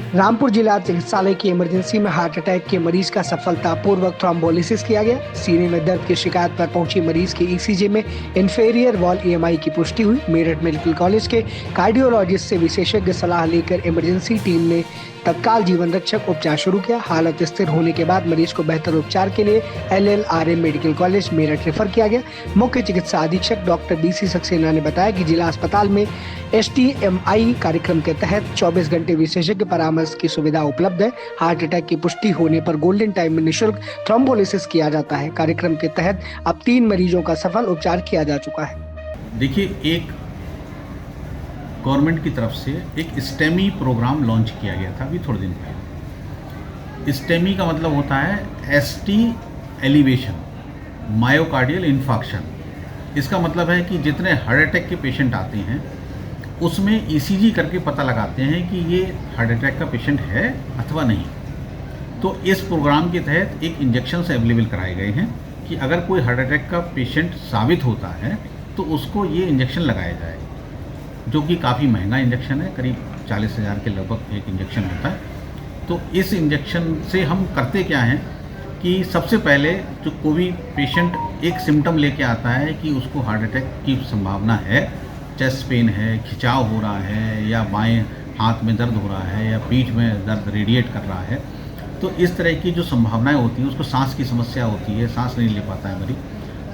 रामपुर जिला चिकित्सालय की इमरजेंसी में हार्ट अटैक के मरीज का सफलतापूर्वक थ्रोम्बोलिसिस किया गया। सीने में दर्द की शिकायत पर पहुंची मरीज के ईसीजी में इंफीरियर वॉल ईएमआई की पुष्टि हुई। मेरठ मेडिकल कॉलेज के कार्डियोलॉजिस्ट से विशेषज्ञ सलाह लेकर इमरजेंसी टीम ने तत्काल जीवन रक्षक उपचार शुरू किया। हालत स्थिर होने के बाद मरीज को बेहतर उपचार के लिए LLRM medical college Meerut refer किया गया। मुख्य चिकित्सा अधीक्षक डॉक्टर BC सक्सेना ने बताया कि जिला अस्पताल में STMI कार्यक्रम के तहत 24 घंटे विशेषज्ञ परामर्श की सुविधा उपलब्ध है। हार्ट अटैक की पुष्टि होने पर गोल्डन टाइम में निःशुल्क थ्रोम्बोलिसिस किया जाता है। कार्यक्रम के तहत अब 3 मरीजों का सफल उपचार किया जा चुका है। देखिए, एक गवर्नमेंट की तरफ से एक STEMI प्रोग्राम लॉन्च किया गया था अभी थोड़े दिन पहले। STEMI का मतलब होता है ST एलिवेशन मायोकार्डियल इन्फार्क्शन। इसका मतलब है कि जितने हार्ट अटैक के पेशेंट आते हैं उसमें ECG करके पता लगाते हैं कि ये हार्ट अटैक का पेशेंट है अथवा नहीं। तो इस प्रोग्राम के तहत एक इंजेक्शन से अवेलेबल कराए गए हैं कि अगर कोई हार्ट अटैक का पेशेंट साबित होता है तो उसको ये इंजेक्शन लगाया जाए, जो कि काफ़ी महंगा इंजेक्शन है, करीब 40,000 के लगभग एक इंजेक्शन होता है। तो इस इंजेक्शन से हम करते क्या हैं कि सबसे पहले जो कोई पेशेंट एक सिम्टम लेके आता है कि उसको हार्ट अटैक की संभावना है, चेस्ट पेन है, खिंचाव हो रहा है, या बाएं हाथ में दर्द हो रहा है, या पीठ में दर्द रेडिएट कर रहा है, तो इस तरह की जो संभावनाएं होती हैं, उसको सांस की समस्या होती है, सांस नहीं ले पाता है मरीज,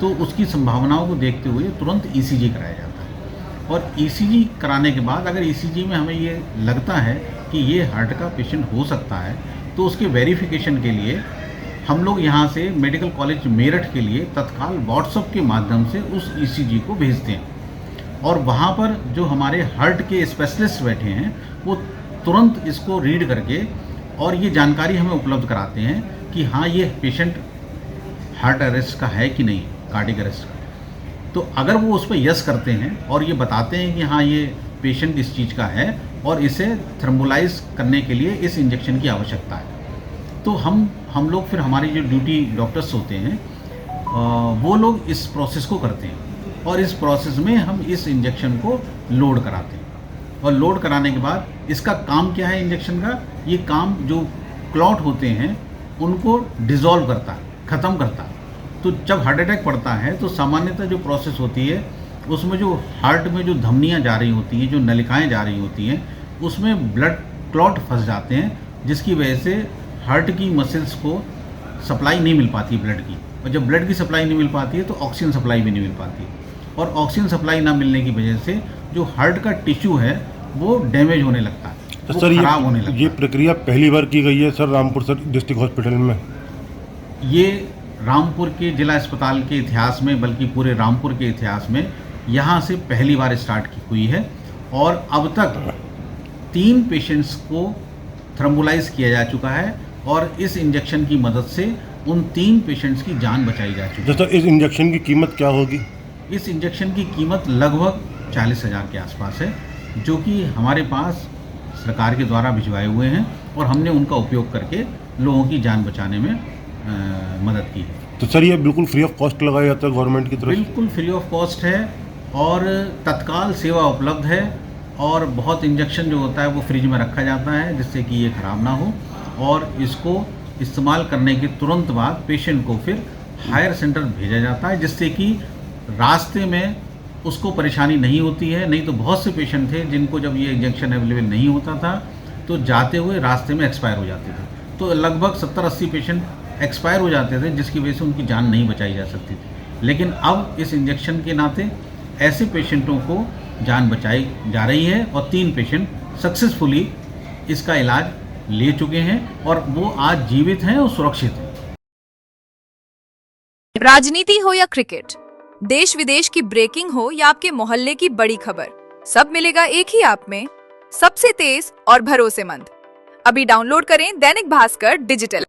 तो उसकी संभावनाओं को देखते हुए तुरंत ECG कराया जाता है। और ECG कराने के बाद अगर ECG में हमें ये लगता है कि ये हार्ट का पेशेंट हो सकता है, तो उसके वेरिफिकेशन के लिए हम लोग यहाँ से मेडिकल कॉलेज मेरठ के लिए तत्काल WhatsApp के माध्यम से उस ECG को भेजते हैं, और वहाँ पर जो हमारे हार्ट के स्पेशलिस्ट बैठे हैं वो तुरंत इसको रीड करके और ये जानकारी हमें उपलब्ध कराते हैं कि हाँ, ये पेशेंट हार्ट अरेस्ट का है कि नहीं, कार्डियक अरेस्ट का। तो अगर वो उस पर यस करते हैं और ये बताते हैं कि हाँ, ये पेशेंट इस चीज़ का है और इसे थ्रोम्बोलाइज करने के लिए इस इंजेक्शन की आवश्यकता है, तो हम लोग फिर हमारी जो ड्यूटी डॉक्टर्स होते हैं वो लोग इस प्रोसेस को करते हैं, और इस प्रोसेस में हम इस इंजेक्शन को लोड कराते हैं। और लोड कराने के बाद इसका काम क्या है, इंजेक्शन का ये काम जो क्लॉट होते हैं उनको डिज़ोल्व करता है, ख़त्म करता है। तो जब हार्ट अटैक पड़ता है तो सामान्यतः जो प्रोसेस होती है उसमें जो हार्ट में जो धमनियाँ जा रही होती हैं, जो नलिकाएँ जा रही होती हैं, उसमें ब्लड क्लॉट फंस जाते हैं, जिसकी वजह से हार्ट की मसल्स को सप्लाई नहीं मिल पाती ब्लड की, और जब ब्लड की सप्लाई नहीं मिल पाती है तो ऑक्सीजन सप्लाई भी नहीं मिल पाती है, और ऑक्सीजन सप्लाई ना मिलने की वजह से जो हार्ट का टिश्यू है वो डैमेज होने लगता है, तो सर खराब होने लगता है। ये प्रक्रिया पहली बार की गई है sir Rampur sir district hospital में? ये रामपुर के जिला अस्पताल के इतिहास में, बल्कि पूरे रामपुर के इतिहास में यहाँ से पहली बार स्टार्ट की हुई है, और अब तक 3 पेशेंट्स को थ्रोम्बोलाइज किया जा चुका है, और इस इंजेक्शन की मदद से उन 3 पेशेंट्स की जान बचाई जा चुकी है। तो इस इंजेक्शन की कीमत क्या होगी? इस इंजेक्शन की कीमत लगभग 40,000 के आसपास है, जो कि हमारे पास सरकार के द्वारा भिजवाए हुए हैं, और हमने उनका उपयोग करके लोगों की जान बचाने में मदद की है। तो सर ये बिल्कुल फ्री ऑफ कॉस्ट लगाया जाता है गवर्नमेंट की तरफ? बिल्कुल फ्री ऑफ कॉस्ट है, और तत्काल सेवा उपलब्ध है, और बहुत इंजेक्शन जो होता है वो फ्रिज में रखा जाता है जिससे कि ये ख़राब ना हो, और इसको इस्तेमाल करने के तुरंत बाद पेशेंट को फिर हायर सेंटर भेजा जाता है, जिससे कि रास्ते में उसको परेशानी नहीं होती है। नहीं तो बहुत से पेशेंट थे जिनको जब ये इंजेक्शन अवेलेबल नहीं होता था तो जाते हुए रास्ते में एक्सपायर हो जाते थे, तो लगभग 70-80 पेशेंट एक्सपायर हो जाते थे, जिसकी वजह से उनकी जान नहीं बचाई जा सकती थी। लेकिन अब इस इंजेक्शन के नाते ऐसे पेशेंटों को जान बचाई जा रही है, और 3 पेशेंट सक्सेसफुली इसका इलाज ले चुके हैं, और वो आज जीवित हैं और सुरक्षित हैं। राजनीति हो या क्रिकेट, देश विदेश की ब्रेकिंग हो या आपके मोहल्ले की बड़ी खबर, सब मिलेगा एक ही ऐप में, सबसे तेज और भरोसेमंद। अभी डाउनलोड करें दैनिक भास्कर डिजिटल।